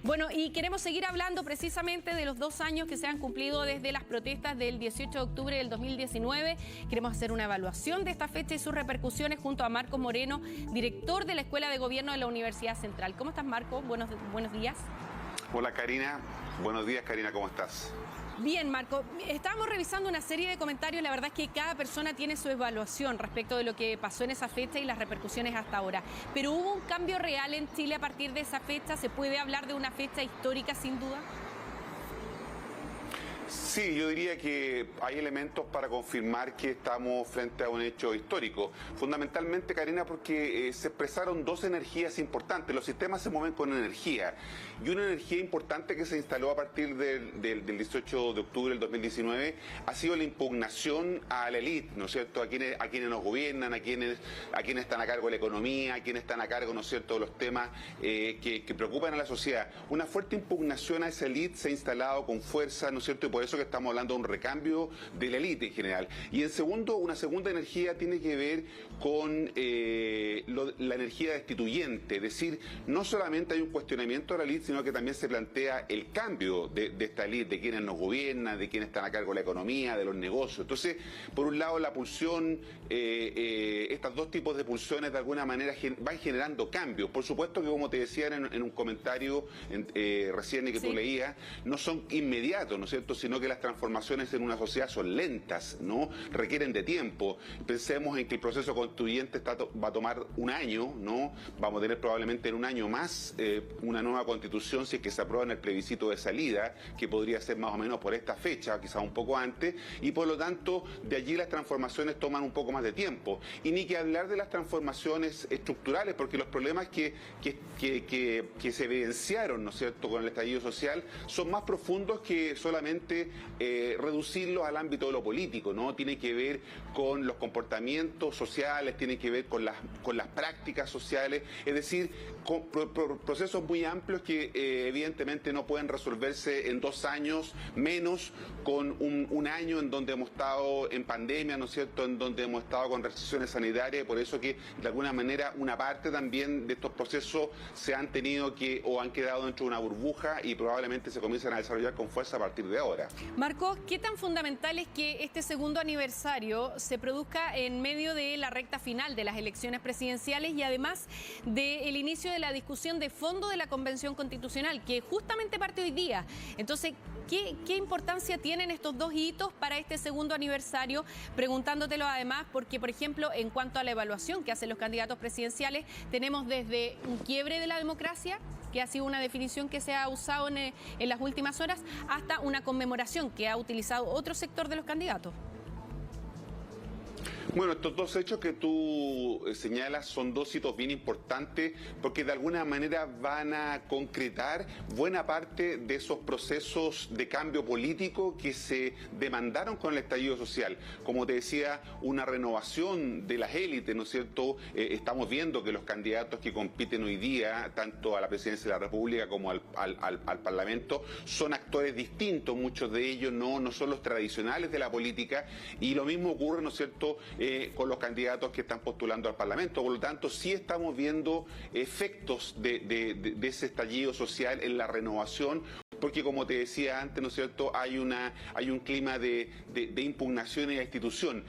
Bueno, y queremos seguir hablando precisamente de los 2 años que se han cumplido desde las protestas del 18 de octubre del 2019. Queremos hacer una evaluación de esta fecha y sus repercusiones junto a Marco Moreno, director de la Escuela de Gobierno de la Universidad Central. ¿Cómo estás, Marco? Buenos días. Hola, Karina. Buenos días, Karina. ¿Cómo estás? Bien, Marco, estábamos revisando una serie de comentarios. La verdad es que cada persona tiene su evaluación respecto de lo que pasó en esa fecha y las repercusiones hasta ahora. Pero ¿hubo un cambio real en Chile a partir de esa fecha? ¿Se puede hablar de una fecha histórica sin duda? Sí, yo diría que hay elementos para confirmar que estamos frente a un hecho histórico. Fundamentalmente, Karina, porque se expresaron dos energías importantes. Los sistemas se mueven con energía. Y una energía importante que se instaló a partir del 18 de octubre del 2019 ha sido la impugnación a la élite, ¿no es cierto? A quienes nos gobiernan, a quienes están a cargo de la economía, a quienes están a cargo, ¿no es cierto?, de los temas que preocupan a la sociedad. Una fuerte impugnación a esa élite se ha instalado con fuerza, ¿no es cierto?, y por eso que estamos hablando de un recambio de la élite en general. Y en segundo, una segunda energía tiene que ver con la energía destituyente, es decir, no solamente hay un cuestionamiento de la élite, sino que también se plantea el cambio de esta élite, de quienes nos gobiernan, de quienes están a cargo de la economía, de los negocios. Entonces, por un lado, la pulsión, estos dos tipos de pulsiones de alguna manera van generando cambios. Por supuesto que, como te decía en un comentario recién que tú leías, no son inmediatos, ¿no es cierto?, sino que las transformaciones en una sociedad son lentas, ¿no? Requieren de tiempo. Pensemos en que el proceso constituyente va a tomar un año, ¿no? Vamos a tener probablemente en un año más una nueva constitución si es que se aprueba en el plebiscito de salida, que podría ser más o menos por esta fecha, quizás un poco antes, y por lo tanto de allí las transformaciones toman un poco más de tiempo. Y ni que hablar de las transformaciones estructurales, porque los problemas que se evidenciaron, ¿no es cierto?, con el estallido social son más profundos que solamente reducirlos al ámbito de lo político, ¿no? Tiene que ver con los comportamientos sociales, tiene que ver con las prácticas sociales, es decir, con procesos muy amplios que evidentemente no pueden resolverse en 2 años, menos con un año en donde hemos estado en pandemia, ¿no es cierto?, en donde hemos estado con restricciones sanitarias, y por eso que de alguna manera una parte también de estos procesos se han tenido que o han quedado dentro de una burbuja y probablemente se comiencen a desarrollar con fuerza a partir de ahora. Marco, ¿qué tan fundamental es que este segundo aniversario se produzca en medio de la recta final de las elecciones presidenciales y además del inicio de la discusión de fondo de la Convención Constitucional, que justamente parte hoy día? Entonces, ¿qué importancia tienen estos dos hitos para este segundo aniversario? Preguntándotelo además porque, por ejemplo, en cuanto a la evaluación que hacen los candidatos presidenciales, tenemos desde un quiebre de la democracia, que ha sido una definición que se ha usado en las últimas horas, hasta una conmemoración que ha utilizado otro sector de los candidatos. Bueno, estos dos hechos que tú señalas son dos hitos bien importantes porque de alguna manera van a concretar buena parte de esos procesos de cambio político que se demandaron con el estallido social. Como te decía, una renovación de las élites, ¿no es cierto? Estamos viendo que los candidatos que compiten hoy día, tanto a la presidencia de la República como al Parlamento, son actores distintos, muchos de ellos no son los tradicionales de la política, y lo mismo ocurre, ¿no es cierto?, con los candidatos que están postulando al Parlamento. Por lo tanto, sí estamos viendo efectos de ese estallido social en la renovación, porque como te decía antes, ¿no es cierto?, hay un clima de impugnación en la institución.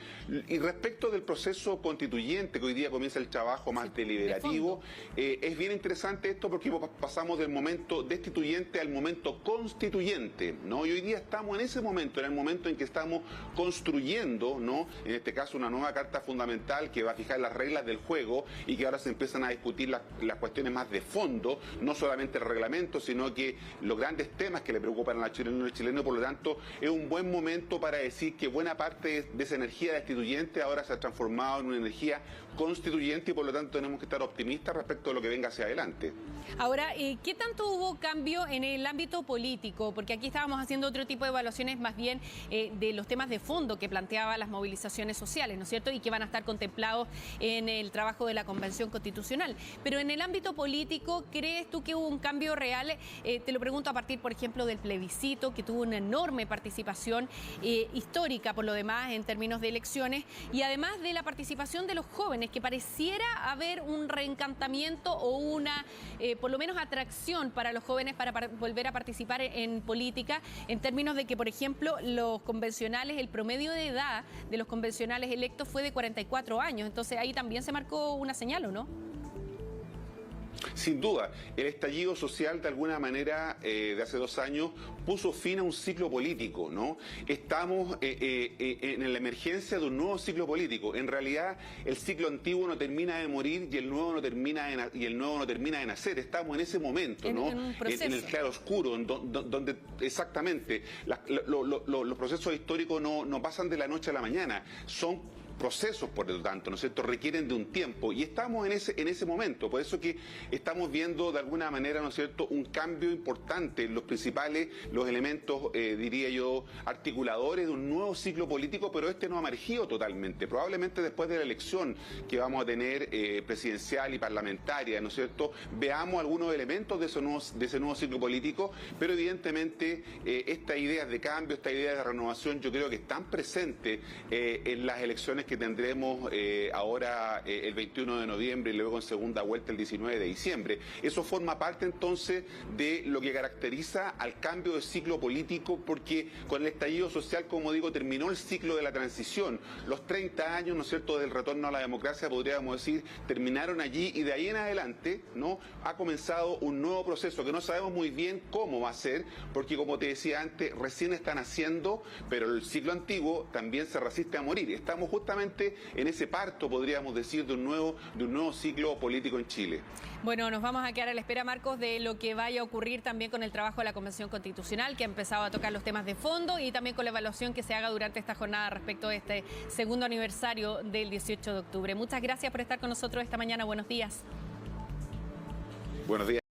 Y respecto del proceso constituyente, que hoy día comienza el trabajo más deliberativo, es bien interesante esto porque pasamos del momento destituyente al momento constituyente, ¿no? Y hoy día estamos en ese momento, en el momento en que estamos construyendo, ¿no?, en este caso una nueva carta fundamental que va a fijar las reglas del juego y que ahora se empiezan a discutir las cuestiones más de fondo, no solamente el reglamento, sino que los grandes temas que le preocupan a la chilena y al chileno. Por lo tanto, es un buen momento para decir que buena parte de esa energía destituyente ahora se ha transformado en una energía constituyente y por lo tanto tenemos que estar optimistas respecto a lo que venga hacia adelante. Ahora, ¿qué tanto hubo cambio en el ámbito político? Porque aquí estábamos haciendo otro tipo de evaluaciones más bien de los temas de fondo que planteaba las movilizaciones sociales, ¿no es cierto?, y que van a estar contemplados en el trabajo de la Convención Constitucional. Pero en el ámbito político, ¿crees tú que hubo un cambio real? Te lo pregunto a partir, por por ejemplo, del plebiscito, que tuvo una enorme participación histórica, por lo demás, en términos de elecciones, y además de la participación de los jóvenes, que pareciera haber un reencantamiento o una, por lo menos, atracción para los jóvenes para volver a participar en política, en términos de que, por ejemplo, los convencionales, el promedio de edad de los convencionales electos fue de 44 años. Entonces ahí también se marcó una señal, ¿o no? Sin duda, el estallido social de alguna manera de hace 2 años puso fin a un ciclo político, ¿no? Estamos en la emergencia de un nuevo ciclo político. En realidad, el ciclo antiguo no termina de morir y el nuevo no termina de nacer. Estamos en ese momento, ¿no? En el claro oscuro, donde exactamente los procesos históricos no pasan de la noche a la mañana. Son procesos, por lo tanto, ¿no es cierto?, requieren de un tiempo, y estamos en ese momento. Por eso que estamos viendo de alguna manera, ¿no es cierto?, un cambio importante en los elementos, diría yo, articuladores de un nuevo ciclo político, pero este no ha emergido totalmente. Probablemente después de la elección que vamos a tener presidencial y parlamentaria, ¿no es cierto?, veamos algunos elementos de ese nuevo ciclo político, pero evidentemente estas ideas de cambio, estas ideas de renovación, yo creo que están presentes en las elecciones que tendremos ahora el 21 de noviembre y luego en segunda vuelta el 19 de diciembre. Eso forma parte entonces de lo que caracteriza al cambio de ciclo político, porque con el estallido social, como digo, terminó el ciclo de la transición. Los 30 años, ¿no es cierto?, del retorno a la democracia, podríamos decir, terminaron allí, y de ahí en adelante, ¿no?, ha comenzado un nuevo proceso que no sabemos muy bien cómo va a ser, porque, como te decía antes, recién están haciendo, pero el ciclo antiguo también se resiste a morir. Estamos justamente en ese parto, podríamos decir, de un nuevo ciclo político en Chile. Bueno, nos vamos a quedar a la espera, Marcos, de lo que vaya a ocurrir también con el trabajo de la Convención Constitucional, que ha empezado a tocar los temas de fondo, y también con la evaluación que se haga durante esta jornada respecto a este segundo aniversario del 18 de octubre. Muchas gracias por estar con nosotros esta mañana. Buenos días. Buenos días.